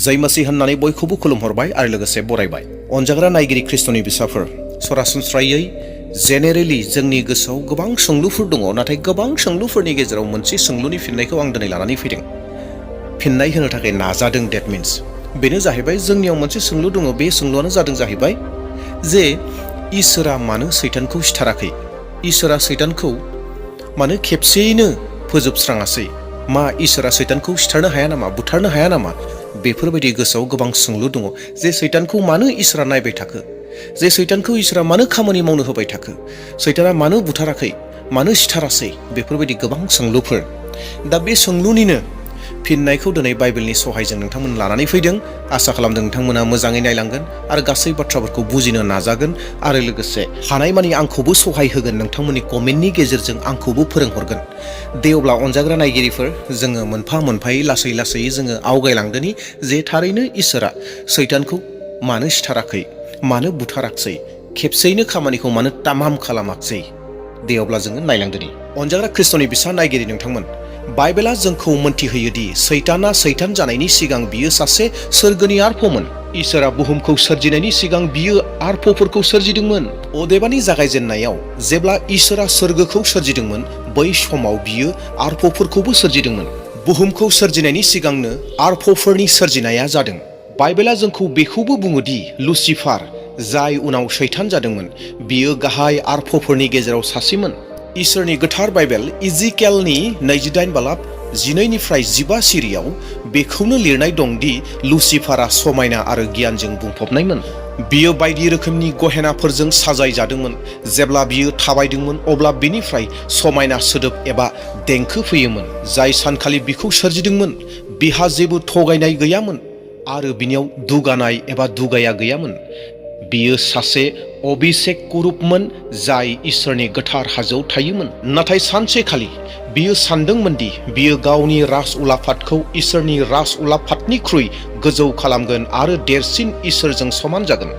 जय मसीह होननानै बयखौबो खुलुमहरबाय आरो लोगोसे बरायबाय। अनजाग्रा नायगिरि ख्रिस्टनि बिसाफोर, सरासनस्रायै जेनेरेलि जोंनि गोसोआव गोबां सोंलुफोर दङ, नाथाय गोबां सोंलुफोरनि गेजेराव मोनसे सोंलुनि फिननायखौ आं दिनै लानानै फैदों। फिननाय होनो थाखाय नाजादों, डेट मिन्स बेनो जाहैबाय जोंनियाव मोनसे सोंलु दङ। बे सोंलुआनो जादों जाहैबाय जे इसोरा मानो सैतानखौ सिथाराखै, इसोरा सैतानखौ मानो खेबसेयैनो फोजोबस्राङासै, मा इसोरा सैतानखौ सिथारनो हाया नामा, बुथारनो हाया नामा? बेफोरबायदि गोसोआव गोबां सोंलु दङ। जे सैतानखौ मानो इसोरा नायबाय थाखो, जे सैतानखौ इसोरा मानो खामानि मावनो होबाय थाखो, सैताना मानो बुथाराखै, मानो सिथारासै, बेफोरबायदि गोबां सोंलुफोर। दा बे सोंलुनिनो फिननायखौ दिनै बाइबेलनि सहायजों नोंथांमोन लानानै फैदों। आसा खालामदों नोंथांमोना मोजाङै नायलांगोन आरो गासै बाथ्राफोरखौ बुजिनो नाजागोन आरो लोगोसे हानायमानि आंखौबो सहाय होगोन, नोंथांमोननि कमेन्टनि गेजेरजों आंखौबो फोरोंहरगोन। दे अब्ला अनजाग्रा नायगिरिफोर, जोङो मोनफा मोनफायै लासै लासै जोङो आवगायलांदोनि जे थारैनो इसोरा सैतानखौ मानो सिथाराखै, मानो बुथाराखसै, खेबसेयैनो खामानिखौ मानो तामाम खालामाखसै। दे अब्ला जोङो नायलांदोनि। अनजाग्रा ख्रिस्टनि बिसा नायगिरि नोंथांमोन, बाइबेला जोंखौ मोनथिहोयोदि सैताना सैतान जानायनि सिगां बियो सासे सोरगोनि आरफमोन। इसोरा बुहुमखौ सोरजिनायनि सिगां बियो आरफफोरखौ सोरजिदोंमोन। अदेबानि जागायजेननायाव जेब्ला इसोरा सोरगोखौ सोरजिदोंमोन, बै समाव बियो आरफफोरखौबो सोरजिदोंमोन। बुहुमखौ सोरजिनायनि सिगांनो आरफफोरनि सोरजिनाया जादों। बाइबेला जोंखौ बेखौबो बुङोदि लुसिफार, जाय उनाव सैतान जादोंमोन, बियो गाहाय आरफफोरनि गेजेराव सासेमोन। इसोरनि गोथार बाइबेल इजिकेलनि 28:12-15 सिरियाव बेखौनो लिरनाय दं दि लुसिफारा समायना आरो गियानजों बुंफबनायमोन। बियो बायदि रोखोमनि गहेनाफोरजों साजायजादोंमोन। जेब्ला बियो थाबायदोंमन, अब्ला बिनिफ्राय समायना सोदोब एबा देंखो फैयोमोन। जाय सानखालि बिखौ सोरजिदोंमोन, बिहा जेबो थगायनाय गैयामोन आरो बिनियाव दुगानाय एबा दुगाया गैयामोन। बियो सासे अभिषेक कुरुबमोन, जाय इसोरनि गोथार हाजोआव थायोमोन। नाथाय सानसेखालि बियो सानदोंमोन दि बियो गावनि राज उलाफादखौ इसोरनि राज उलाफादनिख्रुइ गोजौ खालामगोन आरो देरसिन इसोरजों समान जागोन।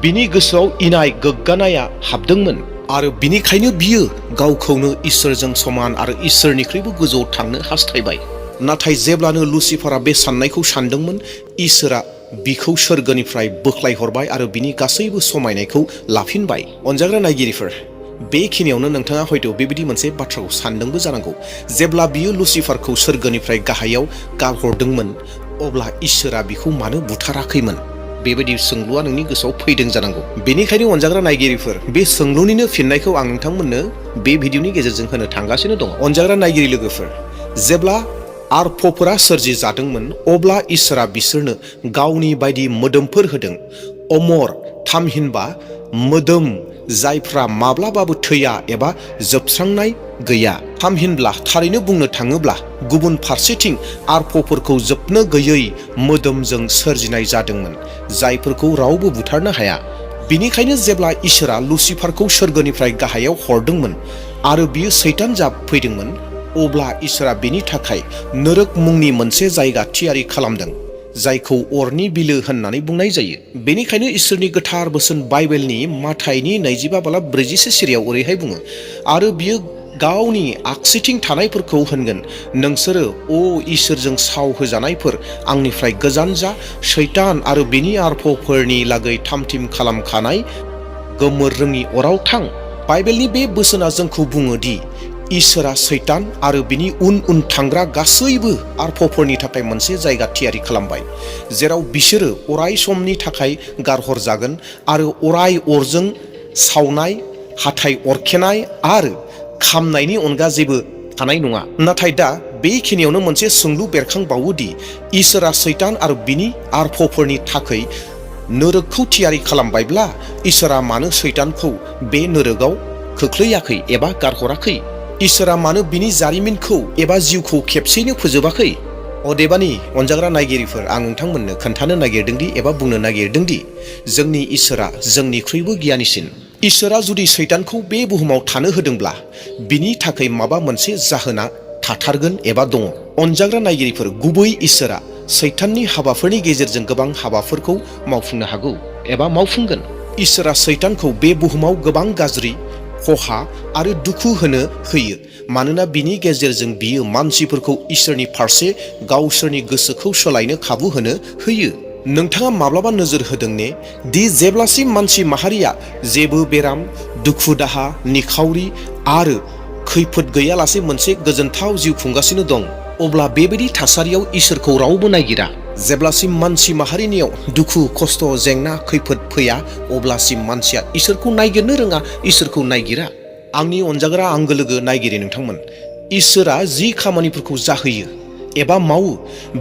बिनि गोसोआव इनाय गोग्गानाया हाबदोंमोन आरो बिनिखायनो बियो गावखौनो इसोरजों समान आरो इसोरनिख्रुइबो गोजौआव थांनो हास्थायबाय। नाथाय जेब्लानो लुसिफारा बे साननायखौ सानदोंमोन, इसोरा बिखौ सोरगोनिफ्राय बोख्लायहरबाय आरो बिनि गासैबो समायनायखौ लाफिनबाय। अनजाग्रा नायगिरिफोर, बेखिनियावनो नोंथाङा हयथ' बेबायदि मोनसे बाथ्राखौ सानदोंबो जानांगौ। जेब्ला बियो लुसिफारखौ सोरगोनिफ्राय गाहायाव गारहरदोंमोन, अब्ला इसोरा बिखौ मानो बुथाराखैमोन? बेबायदि सोंलुआ नोंनि गोसोआव फैदों जानांगौ। बेनिखायनो अनजाग्रा नायगिरिफोर, बे सोंलुनिनो फिननायखौ आं नोंथांमोननो बे भिडिअनि गेजेरजों होनो थांगासिनो दङ। अनजाग्रा नायगिरि लोगोफोर, जेब्ला आरफफोरा सोरजि जादोंमोन, अब्ला इसोरा बिसोरनो गावनि बायदि मोदोमफोर होदों। अमर, थामहिनबा मोदोम, जायफ्रा माब्लाबाबो थैया एबा जोबस्रांनाय गैया। थामहिनब्ला थारैनो बुंनो थाङोब्ला गुबुन फारसेथिं आरफफोरखौ जोबनो गैयै मोदोमजों सोरजिनाय जादोंमोन, जायफोरखौ रावबो बुथारनो हाया। बिनिखायनो जेब्ला इसोरा लुसिफारखौ सोरगोनिफ्राय गाहायाव हरदोंमोन आरो बियो सैतान जाफैदोंमोन, अब्ला इसोरा बेनि थाखाय नोरोक मुंनि मोनसे जायगा थियारि खालामदों, जायखौ अरनि बिलो होननानै बुंनाय जायो। बेनिखायनो इसोरनि गोथार बोसोन बाइबेलनि माथाइनि 25:46 सिरियाव ओरैहाय बुङो, आरो बियो गावनि आगसिथिं थानायफोरखौ होनगोन, नोंसोरो अ इसोरजों साव होजानायफोर, आंनिफ्राय गोजान जा, सैतान आरो बिनि आरफफोरनि लागै थामथिम खालामखानाय गोमोर रोङि अराव थां। बाइबेलनि बे बोसोना जोंखौ बुङो दि इसोरा सैतान आरो बिनि उन उन थांग्रा गासैबो आरफफोरनि थाखाय मोनसे जायगा थियारि खालामबाय, जेराव बिसोरो अराय समनि थाखाय गारहरजागोन आरो अराय अरजों सावनाय, हाथाय अरखेनाय आरो खामनायनि अनगा जेबो थानाय नङा। नाथाय दा बेखिनियावनो मोनसे सोंलु बेरखांबावोदि इसोरा सैतान आरो बिनि आरफफोरनि थाखाय नोरोगखौ थियारि खालामबायब्ला इसोरा मानो सैतानखौ बे नोरोगाव खोख्लैयाखै एबा गारहराखै? इसोरा मानो बिनि जारिमिनखौ एबा जिउखौ खेबसेयैनो फोजोबाखै? अदेबानि अनजाग्रा नायगिरिफोर, आं नोंथांमोननो खोन्थानो नागिरदोंदि एबा बुंनो नागिरदोंदि जोंनि इसोरा जोंनिख्रुइबो गियानिसिन। इसोरा जुदि सैतानखौ बे बुहुमाव थानो होदोंब्ला बिनि थाखाय माबा मोनसे जाहोना थाथारगोन एबा दङ। अनजाग्रा नायगिरिफोर, गुबै इसोरा सैताननि हाबाफोरनि गेजेरजों गोबां हाबाफोरखौ मावफुंनो हागौ एबा मावफुंगोन। इसोरा सैतानखौ बे बुहुमाव गोबां गाज्रि, खहा आरो दुखु होयो मानोना बिनि गेजेरजों बियो मानसिफोरखौ इसोरनि फारसे गावसोरनि गोसोखौ सोलायनो खाबु होयो। नोंथाङा माब्लाबा नोजोर होदों ने दि जेब्लासिम मानसि माहारिया जेबो बेराम, दुखु दाहा, निखावरि आरो खैफोद गैयालासे मोनसे गोजोनथाव जिउ खुंगासिनो दं, अब्ला बेबायदि थासारियाव इसोरखौ रावबो नागिरा। जेब्लासिम मानसि माहारिनियाव दुखु, खस्थ, जेंना, खैफोद फैया, अब्लासिम मानसिया इसोरखौ नागिरनो रोङा, इसोरखौ नागिरा। आंनि अनजाग्रा आंगो लोगो नायगिरि नोंथांमोन, इसोरा जि खामानिफोरखौ जाहोयो एबा मावो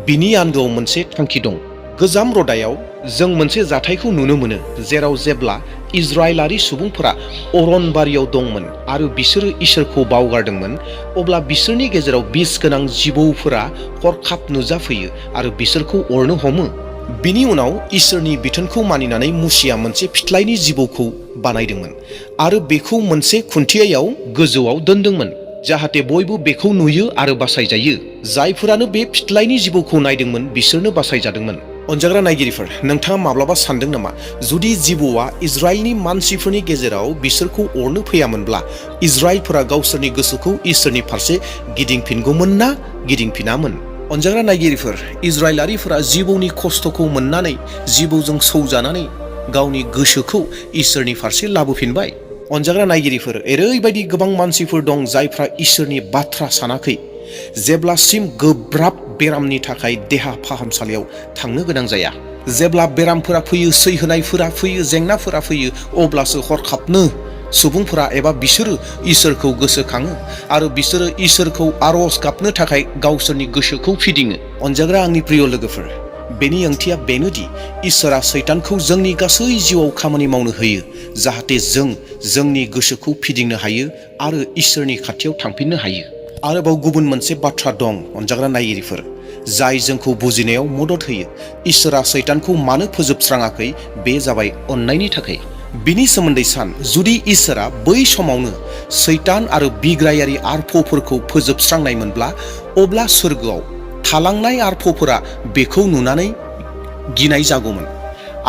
बिनि आन्दोआव मोनसे थांखि दं। गोजाम रदायाव जों मोनसे जाथायखौ नुनो मोनो जेराव जेब्ला इजराइलारि सुबुंफोरा अरनबारियाव दंमोन आरो बिसोरो इसोरखौ बावगारदोंमोन, अब्ला बिसोरनि गेजेराव बिस गोनां जिबौफोरा हरखाब नुजाफैयो आरो बिसोरखौ अरनो हमो। बिनि उनाव इसोरनि बिथोनखौ मानिनानै मुसिया मोनसे फिथ्लायनि जिबौखौ बानायदोंमोन आरो बेखौ मोनसे खुन्थियायाव गोजौआव दोनदोंमोन, जाहाथे बयबो बेखौ नुयो आरो बासायजायो। जायफोरानो बे फिथ्लायनि जिबौखौ नायदोंमोन बिसोरनो बासायजादोंमोन। अनजाग्रा नायगिरिफोर, नोंथाङा माब्लाबा सानदों नामा जुदि जिबौआ इजराइलनि मानसिफोरनि गेजेराव बिसोरखौ अरनो फैयामोनब्ला इजराइलफोरा गावसोरनि गोसोखौ इसोरनि फारसे गिदिंफिनगौमोन ना गिदिंफिनामोन? अनजाग्रा नायगिरिफोर, इजराइलारिफोरा जिबौनि खस्थ'खौ मोननानै, जिबौजों सौजानानै गावनि गोसोखौ इसोरनि फारसे लाबोफिनबाय। अनजाग्रा नायगिरिफोर, ओरैबायदि गोबां मानसिफोर दं जायफ्रा इसोरनि बाथ्रा सानाखै, जेब्लासिम गोब्राब बेरामनि थाखाय देहा फाहामसालियाव थांनो गोनां जाया। जेब्ला बेरामफोरा फैयो, सैहोनायफोरा फैयो, जेंनाफोरा फैयो, अब्लासो हरखाबनो सुबुंफोरा एबा बिसोरो इसोरखौ गोसोखाङो आरो बिसोरो इसोरखौ आरज गाबनो थाखाय गावसोरनि गोसोखौ फिदिङो। अनजाग्रा आंनि प्रिय लोगोफोर, बेनि ओंथिया बेनोदि इसोरा सैतानखौ जोंनि गासै जिउआव खामानि मावनो होयो, जाहाथे जों जोंनि गोसोखौ फिदिंनो हायो आरो इसोरनि खाथियाव थांफिननो हायो। आरोबाव गुबुन मोनसे बाथ्रा दं अनजाग्रा नायगिरिफोर, जाय जोंखौ बुजिनायाव मदद होयो। इसोरा सैतानखौ मानो फोजोबस्राङाखै? बे जाबाय अननायनि थाखाय। बिनि सोमोन्दै सान। जुदि इसोरा बै समावनो सैतान आरो बिग्रायारि आरफोरखौ फोजोबस्रांनायमोनब्ला, अब्ला सोरगोआव थालांनाय आरफोरा बेखौ नुनानै गिनाय जागौमोन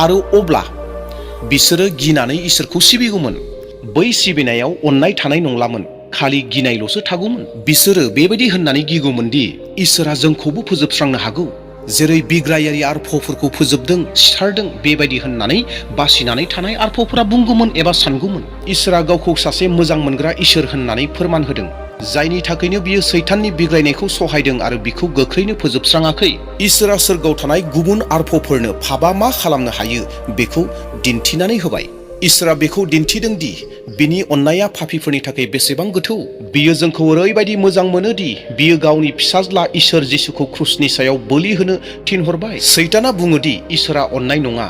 आरो अब्ला बिसोरो गिनानै इसोरखौ सिबिगौमोन। बै सिबिनायाव अननाय थानाय नंलामोन, खालि गिनायल'सो थागौमोन। बिसोरो बेबायदि होननानै गिगौमोन दि इसोरा जोंखौबो फोजोबस्रांनो हागौ, जेरै बिग्रायारि आरफोरखौ फोजोबदों, सिथारदों, बेबायदि होननानै बासिनानै थानाय आरफोरा बुंगौमोन एबा सानगौमोन। इसोरा गावखौ सासे मोजां मोनग्रा इसोर होननानै फोरमान होदों, जायनि थाखायनो बियो सैताननि बिग्रायनायखौ सहायदों आरो बिखौ गोख्रैनो फोजोबस्राङाखै। इसोरा सोरगोआव थानाय गुबुन आरफोरनो पापआ मा खालामनो हायो बेखौ दिन्थिनानै होबाय। इसोरा बेखौ दिन्थिदों दि बिनि अननाया पापीफोरनि थाखाय बेसेबां गोथौ। बियो जोंखौ ओरैबायदि मोजां मोनो दि बियो गावनि फिसाज्ला इसोर जिसुखौ क्रुसनि सायाव बोलि होनो थिनहरबाय। सैताना बुङो दि इसोरा अननाय नङा,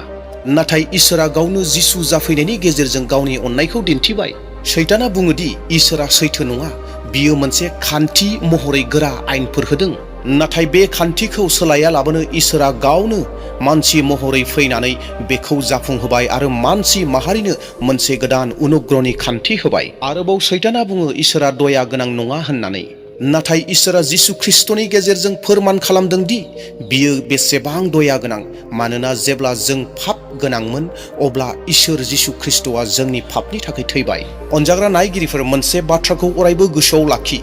नाथाय इसोरा गावनो जिसु जाफैनायनि गेजेरजों गावनि अननायखौ दिन्थिबाय। सैताना बुङो दि इसोरा सैथो नङा, बियो मोनसे खान्थि महरै गोरा आयेनफोर होदों। नाथाय बे खान्थिखौ सोलायालाबानो इसोरा गावनो मानसि महरै फैनानै बेखौ जाफुंहोबाय आरो मानसि माहारिनो मोनसे गोदान अनुग्रहनि खान्थि होबाय। आरोबाव सैताना बुङो इसोरा दया गोनां नङा होननानै, नाथाय इसोरा जिसु ख्रिस्टनि गेजेरजों फोरमान खालामदों दि बियो बेसेबां दया गोनां, मानोना जेब्ला जों पाप गोनांमोन अब्ला इसोर जिसु ख्रिस्टआ जोंनि पापनि थाखाय थैबाय। अनजाग्रा नायगिरिफोर, मोनसे बाथ्राखौ अरायबो गोसोआव लाखि,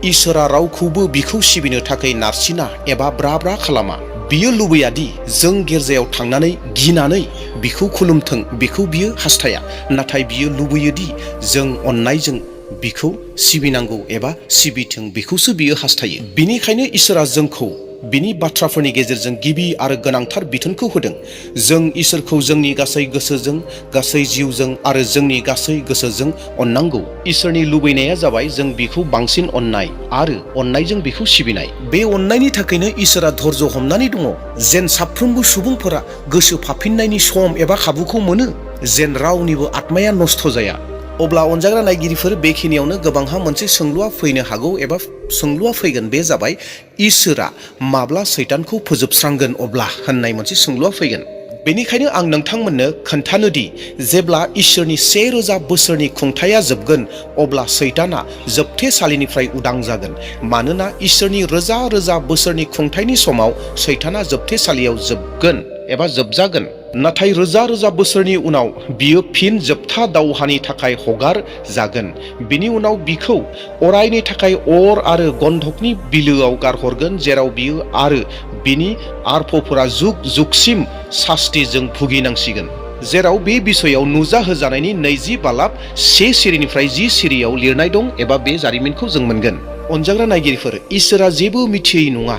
इसोरा रावखौबो बिखौ सिबिनो थाखाय नारसिना एबा ब्रा ब्रा खालामा। बियो लुबैया दि जों गिर्जायाव थांनानै गिनानै बिखौ खुलुमथों, बिखौ बियो हास्थाया, नाथाय बियो लुबैयो दि जों अननायजों बिखौ सिबिनांगौ एबा सिबिथों, बेखौसो बियो हास्थायो। बिनिखायनो इसोरा जोंखौ बिनि बाथ्राफोरनि गेजेरजों गिबि आरो गोनांथार बिथोनखौ होदों। जों इसोरखौ जोंनि गासै गोसोजों, गासै जिउजों आरो जोंनि गासै गोसोजों अननांगौ। इसोरनि लुबैनाया जाबाय जों बिखौ बांसिन अननाय आरो अननायजों बिखौ सिबिनाय। बे अननायनि थाखायनो इसोरा धर्ज हमनानै दङ, जेन साफ्रोमबो सुबुंफोरा गोसो फाफिननायनि सम एबा खाबुखौ मोनो, जेन रावनिबो आत्माया नस्थ जाया। अब्ला अनजाग्रा नायगिरिफोर, बेखिनियावनो गोबांहा मोनसे सोंलुआ फैनो हागौ एबा सोंलुआ फैगोन, बे जाबाय इसोरा माब्ला सैतानखौ फोजोबस्रांगोन अब्ला होननाय मोनसे सोंलुआ फैगोन। बेनिखायनो आं नोंथांमोननो खोन्थानो दि जेब्ला इसोरनि 1000 बोसोरनि खुंथाया जोबगोन, अब्ला सैताना जोबथेसालिनिफ्राय उदां जागोन। मानोना इसोरनि रोजा रोजा बोसोरनि खुंथायनि समाव सैताना जोबथेसालियाव जोबगोन एबा जोबजागोन। नाथाय रोजा रोजा बोसोरनि उनाव बियो फिन जोबथा दावहानि थाखाय हगार जागोन। बिनि उनाव बिखौ अरायनि थाखाय अर आरो गन्धकनि बिलोआव गारहरगोन, जेराव बियो आरो बिनि आरफफोरा जुग जुगसिम सास्तिजों भुगिनांसिगोन। जेराव बे बिसयाव नुजाहोजानायनि 20 बालाब 1 सिरिनिफ्राय 10 सिरियाव लिरनाय दं एबा बे जारिमिनखौ जों मोनगोन। अनजाग्रा नायगिरिफोर, इसोरा जेबो मिथियै नङा।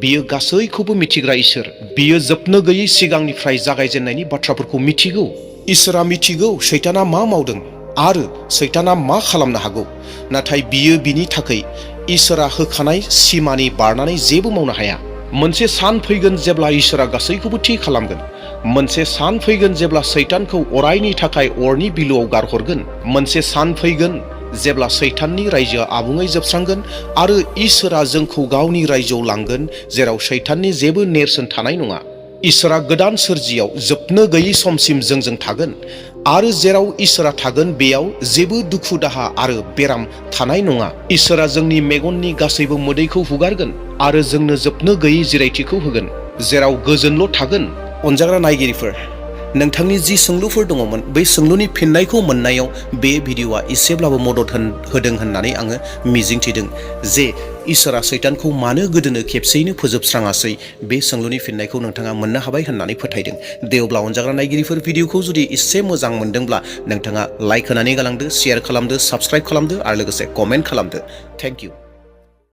बियो गासैखौबो मिथिग्रा इसोर। बियो जोबनो गैयै सिगांनिफ्राय जागायजेननायनि बाथ्राफोरखौ मिथिगौ। इसोरा मिथिगौ सैताना मा मावदों आरो सैताना मा खालामनो हागौ। नाथाय बियो बिनि थाखाय इसोरा होखानाय सिमानि बारनानै जेबो मावनो हाया। मोनसे सान फैगोन जेब्ला इसोरा गासैखौबो थि खालामगोन। मोनसे सान फैगोन जेब्ला सैतानखौ अरायनि थाखाय अरनि बिलोआव गारहरगोन। मोनसे सान फैगोन जेब्ला सैताननि रायजोआ आबुङै जोबस्रांगोन आरो इसोरा जोंखौ गावनि रायजोआव लांगोन, जेराव सैताननि जेबो नेरसोन थानाय नङा। इसोरा गोदान सोरजियाव जोबनो गैयै समसिम जोंजों थागोन आरो जेराव इसोरा थागोन बेयाव जेबो दुखु दाहा आरो बेराम थानाय नङा। इसोरा जोंनि मेगननि गासैबो मोदैखौ हुगारगोन आरो जोंनो जोबनो गैयै जिरायथिखौ होगोन, जेराव गोजोनल' थागोन। अनजाग्रा नायगिरिफोर, नोंथांनि जि सोंलुफोर दङमोन बै सोंलुनि फिननायखौ मोननायाव बे भिडिअ'आ एसेब्लाबो मदद होदों होननानै आङो मिजिंथिदों जे इसोरा सैतानखौ मानो गोदोनो खेबसेयैनो फोजोबस्राङासै, बे सोंलुनि फिननायखौ नोंथाङा मोननो हाबाय होननानै फोथायदों। दे अब्ला अनजाग्रा नायगिरिफोर, भिडिअ'खौ जुदि एसे मोजां मोनदोंब्ला नोंथाङा लाइक होनानै गालांदो, शेयार खालामदो, साबस्क्राइब खालामदो आरो लोगोसे कमेन्ट खालामदो। Thank you.